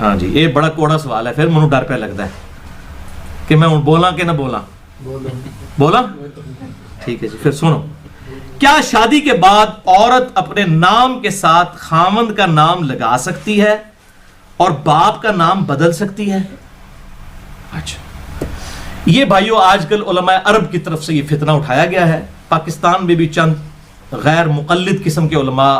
ہاں جی یہ بڑا کوڑا سوال ہے، پھر مجھے ڈر پہ لگتا ہے کہ میں ہوں بولاں کہ نہ بولاں، بولا ٹھیک ہے جی۔ پھر سنو، کیا شادی کے بعد عورت اپنے نام کے ساتھ خاوند کا نام لگا سکتی ہے اور باپ کا نام بدل سکتی ہے؟ اچھا، یہ بھائیو آج کل علماء عرب کی طرف سے یہ فتنہ اٹھایا گیا ہے۔ پاکستان میں بھی چند غیر مقلد قسم کے علماء،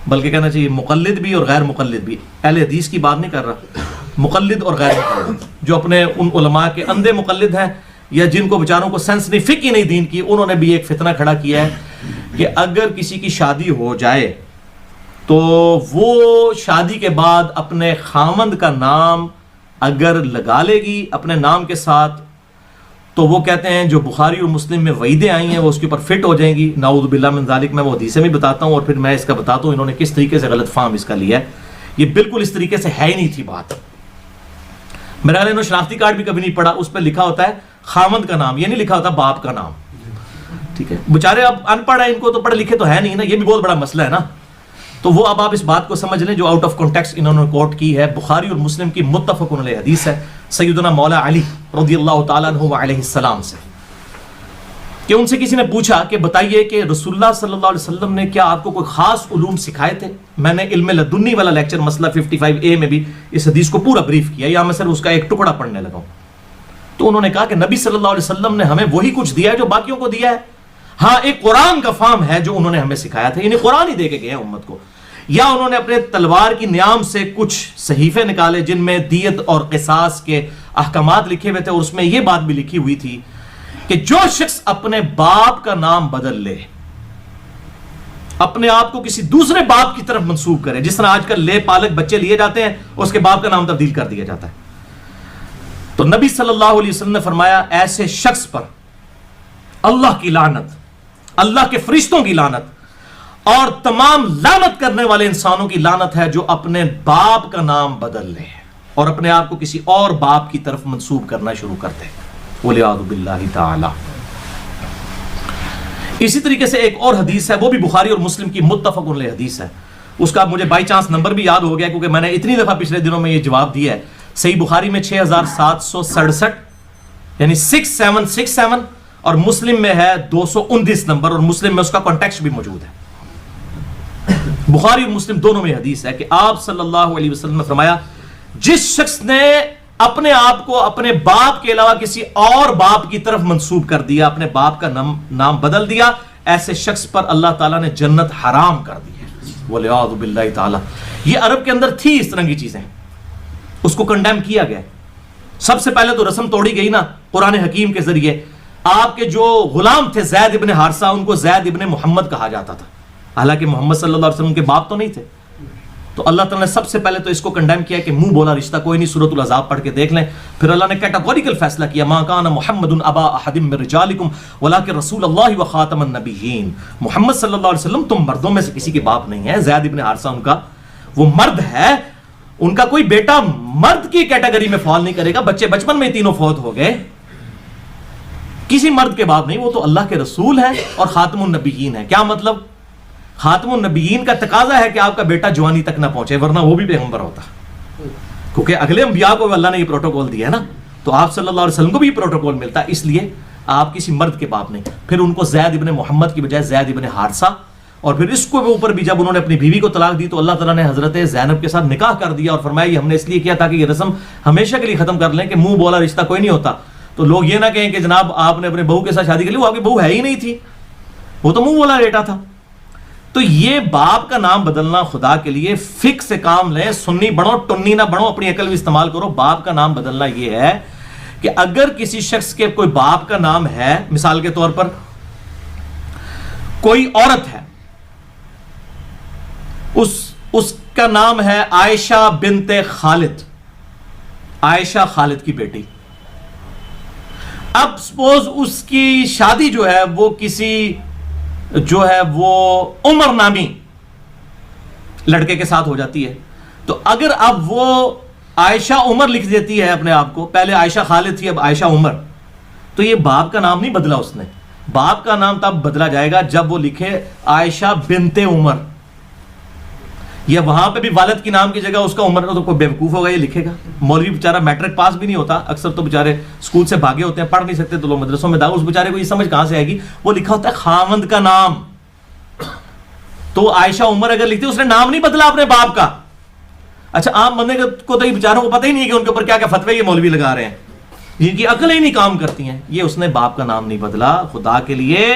بلکہ کہنا چاہیے مقلد بھی اور غیر مقلد بھی، اہل حدیث کی بات نہیں کر رہا، مقلد اور غیر مقلد، جو اپنے ان علماء کے اندھے مقلد ہیں یا جن کو بیچاروں کو سینس نہیں، فقہ نہیں دین کی، انہوں نے بھی ایک فتنہ کھڑا کیا ہے کہ اگر کسی کی شادی ہو جائے تو وہ شادی کے بعد اپنے خاوند کا نام اگر لگا لے گی اپنے نام کے ساتھ تو وہ کہتے ہیں جو بخاری اور مسلم میں وعیدیں آئی ہیں وہ اس کے اوپر فٹ ہو جائیں گی، نعوذ باللہ من ذالک۔ میں وہ حدیثیں بھی بتاتا ہوں اور پھر میں اس کا بتاتا ہوں انہوں نے کس طریقے سے غلط فہم اس کا لیا ہے، یہ بالکل اس طریقے سے ہے ہی نہیں تھی بات۔ میرا خیال ہے انہوں نے شناختی کارڈ بھی کبھی نہیں پڑھا، اس پہ لکھا ہوتا ہے خاوند کا نام، یہ نہیں لکھا ہوتا باپ کا نام، ٹھیک ہے۔ بیچارے اب ان پڑھ ہیں، ان کو تو پڑھے لکھے تو ہے نہیں نا، یہ بھی بہت بڑا مسئلہ ہے نا۔ تو وہ اب آپ اس بات کو سمجھ لیں جو آؤٹ آف کانٹیکسٹ انہوں نے کوٹ کی ہے، بخاری اور مسلم کی متفق علیہ حدیث ہے سیدنا مولا علی رضی اللہ تعالیٰ عنہ علیہ السلام سے، کہ ان سے کسی نے پوچھا کہ بتائیے کہ رسول اللہ صلی اللہ علیہ وسلم نے کیا آپ کو کوئی خاص علوم سکھائے تھے؟ میں نے علم لدنی والا لیکچر مسئلہ 55A میں بھی اس حدیث کو پورا بریف کیا، یا میں صرف اس کا ایک ٹکڑا پڑھنے لگا ہوں۔ تو انہوں نے کہا کہ نبی صلی اللہ علیہ وسلم نے ہمیں وہی کچھ دیا ہے جو باقیوں کو دیا ہے، ہاں ایک قرآن کا فہم ہے جو انہوں نے ہمیں سکھایا تھا، یعنی قرآن ہی دے کے گئے ہیں امت کو، یا انہوں نے اپنے تلوار کی نیام سے کچھ صحیفے نکالے جن میں دیت اور قصاص کے احکامات لکھے ہوئے تھے، اور اس میں یہ بات بھی لکھی ہوئی تھی کہ جو شخص اپنے باپ کا نام بدل لے، اپنے آپ کو کسی دوسرے باپ کی طرف منسوب کرے، جس طرح آج کل لے پالک بچے لیے جاتے ہیں اس کے باپ کا نام تبدیل کر دیا جاتا ہے، تو نبی صلی اللہ علیہ وسلم نے فرمایا ایسے شخص پر اللہ کی لعنت، اللہ کے فرشتوں کی لعنت اور تمام لعنت کرنے والے انسانوں کی لعنت ہے جو اپنے باپ کا نام بدل لے اور اپنے آپ کو کسی اور باپ کی طرف منسوب کرنا شروع کرتے ہیں، وَلِعَاذُ بِاللَّهِ تَعَالَى۔ اسی طریقے سے ایک اور حدیث ہے، وہ بھی بخاری اور مسلم کی متفق علیہ حدیث ہے، اس کا مجھے بائی چانس نمبر بھی یاد ہو گیا کیونکہ میں نے اتنی دفعہ پچھلے دنوں میں یہ جواب دیا ہے۔ صحیح بخاری میں 6767 یعنی 6767 اور مسلم میں ہے 229 نمبر، اور مسلم میں اس کا کانٹیکسٹ بھی موجود ہے۔ بخاری اور مسلم دونوں میں حدیث ہے کہ آپ صلی اللہ علیہ وسلم نے فرمایا جس شخص نے اپنے آپ کو اپنے باپ کے علاوہ کسی اور باپ کی طرف منسوب کر دیا، اپنے باپ کا نام بدل دیا، ایسے شخص پر اللہ تعالیٰ نے جنت حرام کر دی ہے، وَلِعَاذُ بِاللَّهِ تَعَالَى۔ یہ عرب کے اندر تھی اس طرح کی چیزیں، اس کو کنڈیم کیا گیا۔ سب سے پہلے تو رسم توڑی گئی نا قرآن حکیم کے ذریعے، آپ کے جو غلام تھے زید ابن حارثہ ان کو زید ابن محمد کہا جاتا تھا، حالانکہ محمد صلی اللہ علیہ وسلم کے باپ تو نہیں تھے۔ تو اللہ تعالیٰ نے سب سے پہلے تو اس کو کنڈیم کیا کہ منہ بولا رشتہ کوئی نہیں، سورۃ العذاب پڑھ کے دیکھ لیں۔ پھر اللہ نے کیٹاگوریکل فیصلہ کیا، ما کان محمد ابا احد من رجالکم ولکن رسول اللہ وخاتم النبیین، محمد صلی اللہ علیہ وسلم تم مردوں میں سے کسی کے باپ نہیں ہے، زید ابن حارثہ ان کا وہ مرد ہے، ان کا کوئی بیٹا مرد کی کیٹیگری میں فال نہیں کرے گا، بچے بچپن میں تینوں فوت ہو گئے، کسی مرد کے باپ نہیں، وہ تو اللہ کے رسول ہے اور خاتم النبیین ہے۔ کیا مطلب؟ خاتم النبیین کا تقاضا ہے کہ آپ کا بیٹا جوانی تک نہ پہنچے، ورنہ وہ بھی پیغمبر ہوتا، کیونکہ اگلے انبیاء کو اللہ نے یہ پروٹوکول دیا ہے نا، تو آپ صلی اللہ علیہ وسلم کو بھی یہ پروٹوکول ملتا ہے، اس لیے آپ کسی مرد کے باپ نہیں۔ پھر ان کو زید ابن محمد کی بجائے زید ابن حارثہ، اور پھر اس کو اوپر بھی جب انہوں نے اپنی بیوی کو طلاق دی تو اللہ تعالیٰ نے حضرت زینب کے ساتھ نکاح کر دیا اور فرمایا یہ ہم نے اس لیے کیا تاکہ یہ رسم ہمیشہ کے لیے ختم کر لیں کہ منہ بولا رشتہ کوئی نہیں ہوتا، تو لوگ یہ نہ کہیں کہ جناب آپ نے اپنے بہو کے ساتھ شادی کی، وہ آپ کی بہو ہے ہی نہیں تھی، وہ تو منہ بولا بیٹا تھا۔ تو یہ باپ کا نام بدلنا خدا کے لیے فقہ سے کام لیں، سنی بنو ٹنی نہ بنو، اپنی عقل بھی استعمال کرو۔ باپ کا نام بدلنا یہ ہے کہ اگر کسی شخص کے کوئی باپ کا نام ہے، مثال کے طور پر کوئی عورت ہے، اس کا نام ہے عائشہ بنت خالد، عائشہ خالد کی بیٹی، اب سپوز اس کی شادی جو ہے وہ کسی جو ہے وہ عمر نامی لڑکے کے ساتھ ہو جاتی ہے، تو اگر اب وہ عائشہ عمر لکھ دیتی ہے اپنے آپ کو، پہلے عائشہ خالد تھی اب عائشہ عمر، تو یہ باپ کا نام نہیں بدلا اس نے، باپ کا نام تب بدلا جائے گا جب وہ لکھے عائشہ بنت عمر، یا وہاں پہ بھی والد کی نام کی جگہ اس کا عمر، تو کوئی بیوقوف ہوگا یہ لکھے گا؟ مولوی بیچارہ میٹرک پاس بھی نہیں ہوتا، اکثر تو بیچارے اسکول سے بھاگے ہوتے ہیں، پڑھ نہیں سکتے تو لوگ مدرسوں میں اس بیچارے کو یہ سمجھ کہاں سے آئے گی؟ وہ لکھا ہوتا ہے خاوند کا نام. تو عائشہ عمر اگر لکھتی اس نے نام نہیں بدلا اپنے باپ کا. اچھا عام بندے کو تو یہ بیچاروں کو پتہ ہی نہیں ہے کہ ان کے اوپر کیا کیا فتوے یہ مولوی لگا رہے ہیں، جن کی عقل ہی نہیں کام کرتی ہیں. یہ اس نے باپ کا نام نہیں بدلا. خدا کے لیے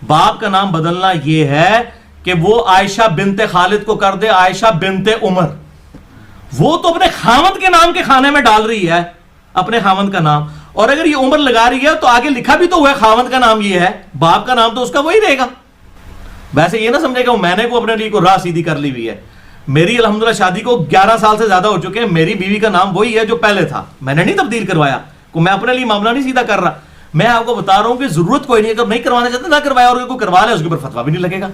باپ کا نام بدلنا یہ ہے کہ وہ عائشہ بنت خالد کو کر دے عائشہ بنت عمر. وہ تو اپنے خاوند کے نام کے خانے میں ڈال رہی ہے اپنے خاوند کا نام، اور اگر یہ عمر لگا رہی ہے تو آگے لکھا بھی تو ہوا ہے خاوند کا نام یہ ہے، باپ کا نام تو اس کا وہی رہے گا. ویسے یہ نہ سمجھے کہ میں نے کو اپنے لیے کو راہ سیدھی کر لی ہوئی ہے. میری الحمدللہ شادی کو 11 سال سے زیادہ ہو چکے ہیں، میری بیوی کا نام وہی ہے جو پہلے تھا، میں نے نہیں تبدیل کروایا. کو میں اپنے لیے معاملہ نہیں سیدھا کر رہا، میں آپ کو بتا رہا ہوں کہ ضرورت کوئی نہیں، اگر نہیں کروانا چاہتے نہ کروایا، اور کوئی کروا لے اس کے اوپر فتوا بھی نہیں لگے گا.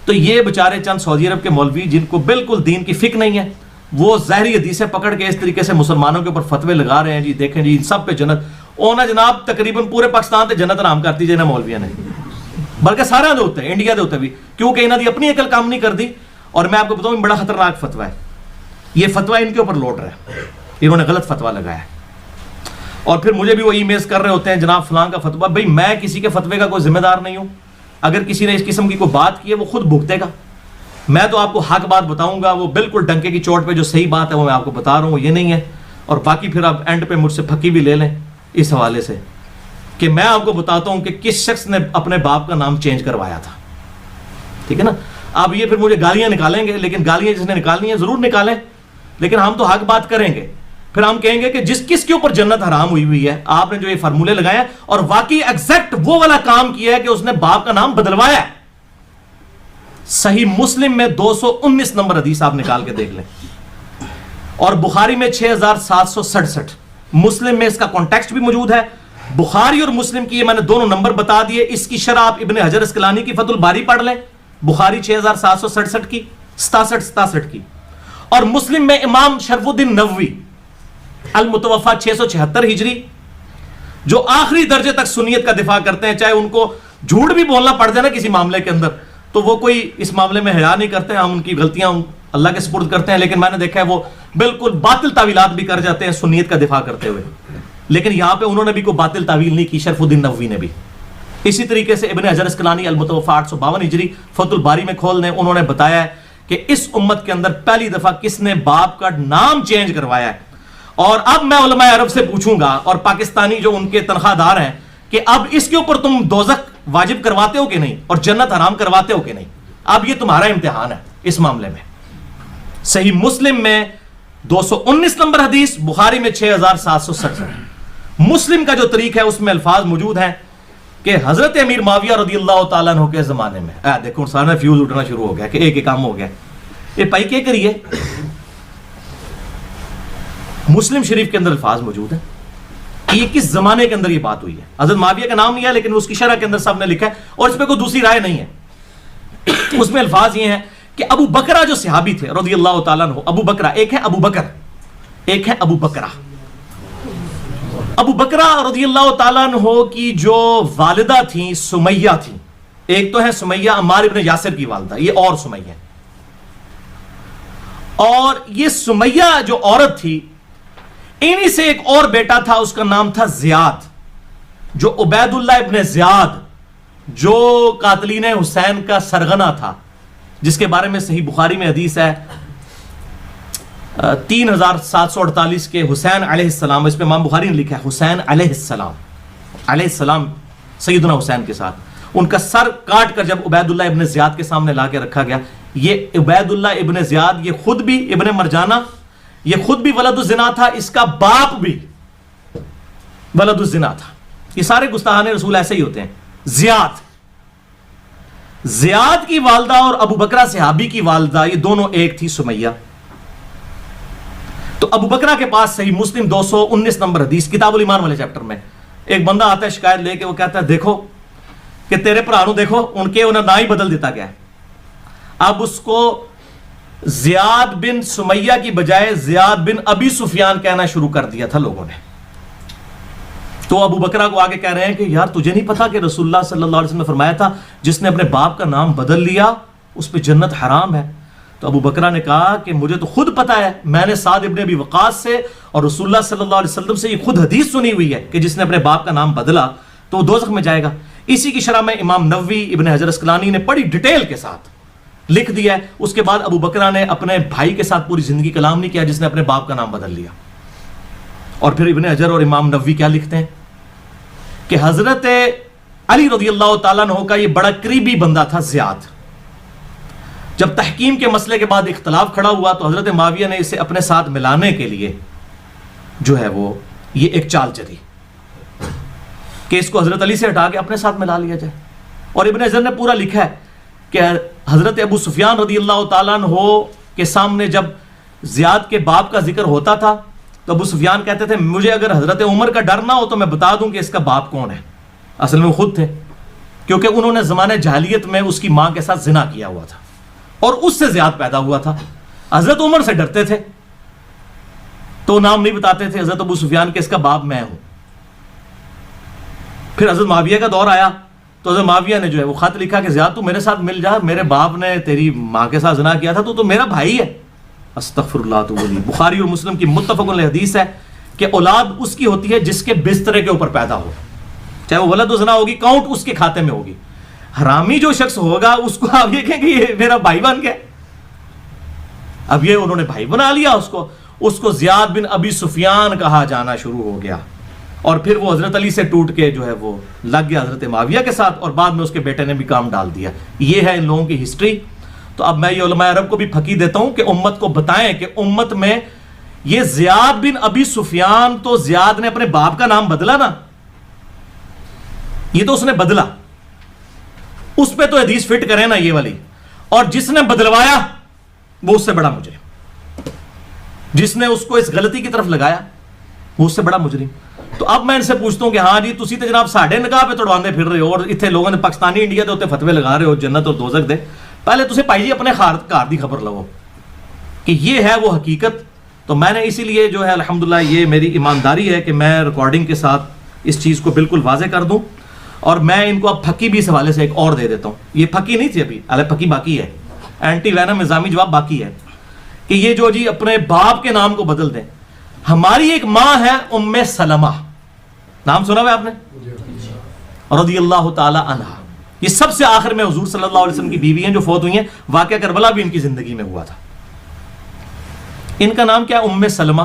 تو یہ بیچارے چند سعودی عرب کے مولوی جن کو بالکل دین کی فکر نہیں ہے، وہ ظاہری حدیثیں پکڑ کے اس طریقے سے مسلمانوں کے اوپر فتوے لگا رہے ہیں. جی دیکھیں جی سب پہ جنت اونا جناب، تقریباً پورے پاکستان تے جنت آرام کرتی جی مولویاں نے، بلکہ سارے دے ہوتے ہیں، انڈیا دے ہوتے بھی، کیونکہ انہوں نے اپنی عقل کام نہیں کر دی. اور میں آپ کو بتاؤں بڑا خطرناک فتویٰ ہے یہ، فتویٰ ان کے اوپر لوٹ رہا ہے، انہوں نے غلط فتویٰ لگایا ہے. اور پھر مجھے بھی وہ ای میلز کر رہے ہوتے ہیں جناب فلاں کا فتویٰ. بھائی میں کسی کے فتوے کا کوئی ذمہ دار نہیں ہوں، اگر کسی نے اس قسم کی کوئی بات کی ہے وہ خود بھگتے گا. میں تو آپ کو حق بات بتاؤں گا، وہ بالکل ڈنکے کی چوٹ پہ جو صحیح بات ہے وہ میں آپ کو بتا رہا ہوں، وہ یہ نہیں ہے. اور باقی پھر آپ اینڈ پہ مجھ سے پھکی بھی لے لیں اس حوالے سے کہ میں آپ کو بتاتا ہوں کہ کس شخص نے اپنے باپ کا نام چینج کروایا تھا. ٹھیک ہے نا؟ اب یہ پھر مجھے گالیاں نکالیں گے، لیکن گالیاں جس نے نکالنی ہیں ضرور نکالیں، لیکن ہم تو حق بات کریں گے. پھر ہم کہیں گے کہ کس کے اوپر جنت حرام ہوئی ہوئی ہے، آپ نے جو یہ فارمولے لگائے ہیں اور واقعی ایگزیکٹ وہ والا کام کیا ہے کہ اس نے باپ کا نام بدلوایا ہے. صحیح مسلم میں 219 نمبر حدیث آپ نکال کے دیکھ لیں، اور بخاری میں 6767. مسلم میں اس کا کانٹیکسٹ بھی موجود ہے. بخاری اور مسلم کی یہ میں نے دونوں نمبر بتا دیے. اس کی شرح آپ ابن حجر اسقلانی کی فتح الباری پڑھ لیں، بخاری 6767 کی، 67 کی. اور مسلم میں امام شرف الدین نووی المتوفا 676 ہجری، جو آخری درجے تک سنیت کا دفاع کرتے ہیں، چاہے ان کو جھوٹ بھی بولنا پڑ جائے نا کسی معاملے کے اندر تو وہ کوئی اس معاملے میں حیا نہیں کرتے. ہم ان کی غلطیاں اللہ کے سپرد کرتے ہیں، لیکن میں نے دیکھا ہے وہ بالکل باطل تعویلات بھی کر جاتے ہیں سنیت کا دفاع کرتے ہوئے. لیکن یہاں پہ انہوں نے بھی کوئی باطل تعویل نہیں کی، شرف الدین نووی نے بھی. اسی طریقے سے ابن حجر اسقلانی المتوفا 852 ہجری فتح الباری میں کھول دیں، انہوں نے بتایا ہے کہ اس امت کے اندر پہلی دفعہ کس نے باپ کا نام چینج کروایا ہے. اور اب میں علماء عرب سے پوچھوں گا اور پاکستانی جو ان کے تنخواہ دار ہیں کہ اب اس کے اوپر تم دوزخ واجب کرواتے ہو کہ نہیں اور جنت حرام کرواتے ہو کہ نہیں. اب یہ تمہارا امتحان ہے اس معاملے میں. صحیح مسلم میں 219 نمبر حدیث، بخاری میں 6767. مسلم کا جو طریق ہے اس میں الفاظ موجود ہیں کہ حضرت امیر معاویہ رضی اللہ تعالیٰ عنہ کے زمانے میں، دیکھو سارا فیوز اٹھنا شروع ہو گیا کہ ایک کام ہو گیا. یہ پائی کیا کریے، مسلم شریف کے اندر الفاظ موجود ہیں کہ یہ کس زمانے کے اندر یہ بات ہوئی ہے. حضرت معاویہ کا نام نہیں ہے لیکن اس کی شرح کے اندر سب نے لکھا ہے اور اس پہ کوئی دوسری رائے نہیں ہے. اس میں الفاظ یہ ہیں کہ ابو بکرہ جو صحابی تھے رضی اللہ تعالیٰ عنہ، ابو بکرہ، ایک ہے ابو بکر، ایک ہے ابو بکرہ. ابو بکرہ رضی اللہ تعالیٰ عنہ کی جو والدہ تھیں سمیہ تھیں، ایک تو ہے سمیہ عمار ابن یاسر کی والدہ، یہ اور سمیہ. اور یہ سمیہ جو عورت تھی، انہی سے ایک اور بیٹا تھا، اس کا نام تھا زیاد، جو عبید اللہ ابن زیاد جو قاتلین حسین کا سرغنہ تھا، جس کے بارے میں صحیح بخاری میں حدیث ہے 3748 کے حسین علیہ السلام، اس پہ امام بخاری نے لکھا ہے حسین علیہ السلام سیدنا حسین کے ساتھ ان کا سر کاٹ کر جب عبید اللہ ابن زیاد کے سامنے لا کے رکھا گیا. یہ عبید اللہ ابن زیاد یہ خود بھی ابن مرجانہ، یہ خود بھی ولد الزنا تھا، اس کا باپ بھی ولد الزنا تھا. یہ سارے گستاحان رسول ایسے ہی ہوتے ہیں. زیاد کی والدہ اور ابو بکرہ صحابی کی والدہ یہ دونوں ایک تھی سمیہ. تو ابو بکرہ کے پاس صحیح مسلم 219 نمبر حدیث کتاب الایمان والے چیپٹر میں ایک بندہ آتا ہے شکایت لے کے، وہ کہتا ہے دیکھو کہ تیرے پرانوں دیکھو ان کے انہیں نام ہی بدل دیتا گیا ہے. اب اس کو زیاد بن سمیہ کی بجائے زیاد بن ابی سفیان کہنا شروع کر دیا تھا لوگوں نے. تو ابو بکرہ کو آگے کہہ رہے ہیں کہ یار تجھے نہیں پتا کہ رسول اللہ صلی اللہ علیہ وسلم نے فرمایا تھا جس نے اپنے باپ کا نام بدل لیا اس پہ جنت حرام ہے. تو ابو بکرہ نے کہا کہ مجھے تو خود پتا ہے، میں نے سعد ابن ابی وقاص سے اور رسول اللہ صلی اللہ علیہ وسلم سے یہ خود حدیث سنی ہوئی ہے کہ جس نے اپنے باپ کا نام بدلا تو وہ دوزخ میں جائے گا۔ اسی کی شرح میں امام نووی، ابن حجر اسقلانی نے بڑی ڈیٹیل کے ساتھ لکھ دیا ہے۔ اس کے بعد ابو بکرہ نے اپنے بھائی کے ساتھ پوری زندگی کلام نہیں کیا جس نے اپنے باپ کا نام بدل لیا۔ اور پھر ابن حجر اور امام نووی کیا لکھتے ہیں کہ حضرت علی رضی اللہ تعالیٰ عنہ کا یہ بڑا قریبی بندہ تھا زیاد۔ جب تحکیم کے مسئلے کے بعد اختلاف کھڑا ہوا تو حضرت معاویہ نے اسے اپنے ساتھ ملانے کے لیے جو ہے وہ یہ ایک چال چلی کہ اس کو حضرت علی سے ہٹا کے اپنے ساتھ ملا لیا جائے۔ اور ابن حجر نے پورا لکھا ہے کہ حضرت ابو سفیان رضی اللہ تعالیٰ عنہ کے سامنے جب زیاد کے باپ کا ذکر ہوتا تھا تو ابو سفیان کہتے تھے مجھے اگر حضرت عمر کا ڈر نہ ہو تو میں بتا دوں کہ اس کا باپ کون ہے۔ اصل میں وہ خود تھے، کیونکہ انہوں نے زمانے جاہلیت میں اس کی ماں کے ساتھ زنا کیا ہوا تھا اور اس سے زیاد پیدا ہوا تھا۔ حضرت عمر سے ڈرتے تھے تو نام نہیں بتاتے تھے حضرت ابو سفیان کہ اس کا باپ میں ہوں۔ پھر حضرت معاویہ کا دور آیا تو حضرت معاویہ نے جو ہے وہ خط لکھا کہ زیاد تو میرے ساتھ مل جا، میرے باپ نے تیری ماں کے ساتھ زنا کیا تھا تو میرا بھائی ہے۔ استغفر اللہ تو بولی۔ بخاری اور مسلم کی متفق علیہ حدیث ہے کہ اولاد اس کی ہوتی ہے جس کے بسترے کے اوپر پیدا ہو، چاہے وہ ولد و زنا ہوگی، کاؤنٹ اس کے کھاتے میں ہوگی۔ حرامی جو شخص ہوگا اس کو آپ یہ کہیں کہ یہ میرا بھائی بن گیا، اب یہ انہوں نے بھائی بنا لیا اس کو زیاد بن ابی سفیان کہا جانا شروع ہو گیا۔ اور پھر وہ حضرت علی سے ٹوٹ کے جو ہے وہ لگ گیا حضرت معاویہ کے ساتھ، اور بعد میں اس کے بیٹے نے بھی کام ڈال دیا۔ یہ ہے ان لوگوں کی ہسٹری۔ تو اب میں یہ علماء عرب کو بھی پھکی دیتا ہوں کہ امت کو بتائیں کہ امت میں یہ زیاد بن ابی سفیان، تو زیاد نے اپنے باپ کا نام بدلا نا، یہ تو اس نے بدلا، اس پہ تو حدیث فٹ کرے نا یہ والی، اور جس نے بدلوایا وہ اس سے بڑا مجرم، جس نے اس کو اس غلطی کی طرف لگایا وہ اس سے بڑا مجرم۔ تو اب میں ان سے پوچھتا ہوں کہ ہاں جی تسی تے جناب ساڑھے نگاہ پہ توڑواندے پھر رہے ہو اور اتنے لوگوں نے پاکستانی انڈیا دے ہوتے فتوے لگا رہے ہو جنت اور دوزخ دے، پہلے تسے پائی جی اپنے گھر دی خبر لو کہ یہ ہے وہ حقیقت۔ تو میں نے اسی لیے جو ہے الحمدللہ یہ میری ایمانداری ہے کہ میں ریکارڈنگ کے ساتھ اس چیز کو بالکل واضح کر دوں، اور میں ان کو اب پھکی بھی اس حوالے سے ایک اور دے دیتا ہوں۔ یہ پھکی نہیں تھی ابھی، پھکی باقی ہے، اینٹی وینم نظامی جواب باقی ہے کہ یہ جو جی اپنے باپ کے نام کو بدل دیں۔ ہماری ایک ماں ہے ام سلمہ، نام سنا ہوا ہے آپ نے، رضی اللہ تعالی عنہ، یہ سب سے آخر میں حضور صلی اللہ علیہ وسلم کی بیوی ہیں جو فوت ہوئی ہیں، واقعہ کربلا بھی ان کی زندگی میں ہوا تھا۔ ان کا نام کیا ہے؟ ام سلمہ،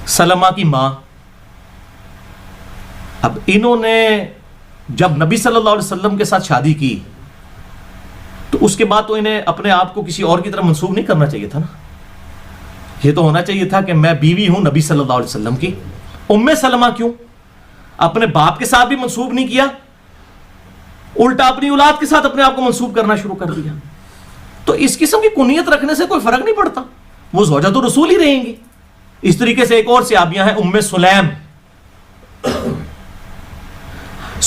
سلمہ کی ماں۔ اب انہوں نے جب نبی صلی اللہ علیہ وسلم کے ساتھ شادی کی تو اس کے بعد تو انہیں اپنے آپ کو کسی اور کی طرف منسوب نہیں کرنا چاہیے تھا نا، یہ تو ہونا چاہیے تھا کہ میں بیوی ہوں نبی صلی اللہ علیہ وسلم کی۔ ام سلمہ کیوں؟ اپنے باپ کے ساتھ بھی منسوب نہیں کیا، الٹا اپنی اولاد کے ساتھ اپنے آپ کو منسوب کرنا شروع کر دیا۔ تو اس قسم کی کنیت رکھنے سے کوئی فرق نہیں پڑتا، وہ زوجۃ الرسول ہی رہیں گی۔ اس طریقے سے ایک اور صحابیاں ہیں ام سلیم۔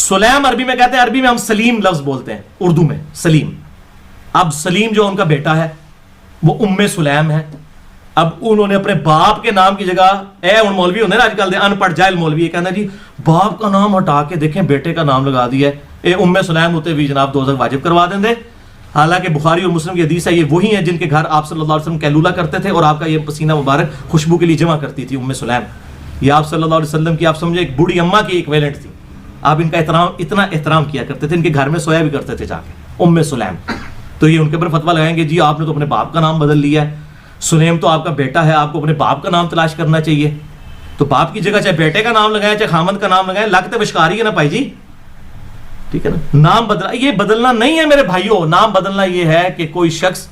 سلیم عربی میں کہتے ہیں، عربی میں ہم سلیم لفظ بولتے ہیں، اردو میں سلیم۔ اب سلیم جو ان کا بیٹا ہے وہ ام سلیم ہے۔ اب انہوں نے اپنے باپ کے نام کی جگہ، ان مولوی ہوتے ہیں نا آج کل ان پڑھ جاہل مولوی، یہ کہنا جی باپ کا نام ہٹا کے دیکھیں بیٹے کا نام لگا دیا ہے، ام سلیم ہوتے بھی جناب دوزخ واجب کروا دیں دے۔ حالانکہ بخاری اور مسلم کی حدیث ہے یہ وہی ہیں جن کے گھر آپ صلی اللہ علیہ وسلم کیلولا کرتے تھے اور آپ کا یہ پسینہ مبارک خوشبو کے لیے جمع کرتی تھی ام سلیم۔ یہ آپ صلی اللہ علیہ وسلم کی آپ سمجھے ایک بوڑھی اماں کی ایکویلنٹ تھی، آپ ان کا اتنا احترام کیا کرتے تھے، ان کے گھر میں سویا بھی کرتے تھے جا کے ام سلیم۔ تو یہ ان کے اوپر فتویٰ لگائیں گے جی آپ نے تو اپنے باپ کا نام بدل لیا ہے، سلیم تو آپ کا بیٹا ہے، آپ کو اپنے باپ کا نام تلاش کرنا چاہیے۔ تو باپ کی جگہ چاہے بیٹے کا نام لگائیں چاہے خامد کا نام لگائیں، لگتے بشکاری ہے نا بھائی جی، ٹھیک ہے نا۔ نام بدلا، یہ بدلنا نہیں ہے میرے بھائیوں، نام بدلنا یہ ہے کہ کوئی شخص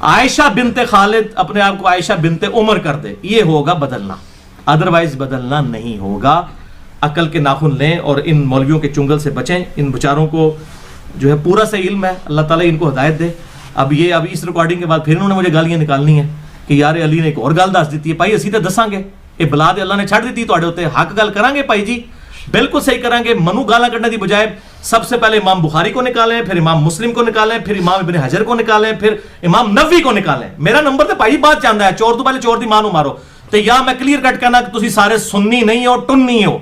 عائشہ بنت خالد اپنے آپ کو عائشہ بنت عمر کر دے، یہ ہوگا بدلنا، ادروائز بدلنا نہیں ہوگا۔ عقل کے ناخن لیں اور ان مولویوں کے چنگل سے بچیں، ان بچاروں کو جو ہے پورا سے علم ہے، اللہ تعالیٰ ان کو ہدایت دے۔ اب اس ریکارڈنگ کے بعد پھر انہوں نے مجھے گالیاں نکالنی ہیں کہ یار علی نے ایک اور گل دس دیتی ہے، بھائی اسی تے دساں گے، یہ بلاد اللہ نے چھڑ دیتی تواڈے اوتے، حق گل کریں گے بھائی جی، بالکل صحیح کریں گے۔ منو گالاں کرنے دی بجائے سب سے پہلے امام بخاری کو نکالیں، پھر امام مسلم کو نکالیں، پھر امام ابن حجر کو نکالیں، پھر امام نووی کو نکالیں۔ میرا نمبر تے بھائی بات چاہتا ہے، چور تو پہلے چور دی ماں نو مارو۔ تو یا میں کلیئر کٹ کہنا کہ تسی سارے سنی نہیں ہو، ٹنی ہو،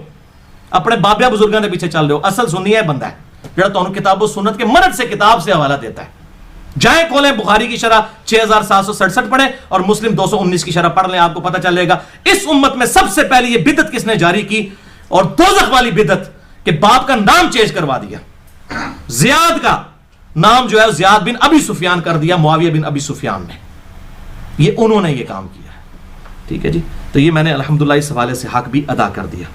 اپنے بابیا بزرگاں دے پیچھے چل رہے ہو۔ اصل سنی ہے بندہ ہے جڑا تانوں کتاب و سنت کے مرد سے کتاب سے حوالہ دیتا ہے، جائیں کھولیں بخاری کی شرح 6767 پڑھیں اور مسلم 219 کی شرح پڑھ لیں، آپ کو پتہ چلے گا اس امت میں سب سے پہلے یہ بدعت کس نے جاری کی، اور دوزخ والی بدعت کہ باپ کا نام چینج کروا دیا، زیاد کا نام جو ہے زیاد بن ابی سفیان کر دیا معاویہ بن ابی سفیان نے، یہ انہوں نے یہ کام کیا ہے، ٹھیک ہے جی۔ تو یہ میں نے الحمدللہ اس حوالے سے حق بھی ادا کر دیا۔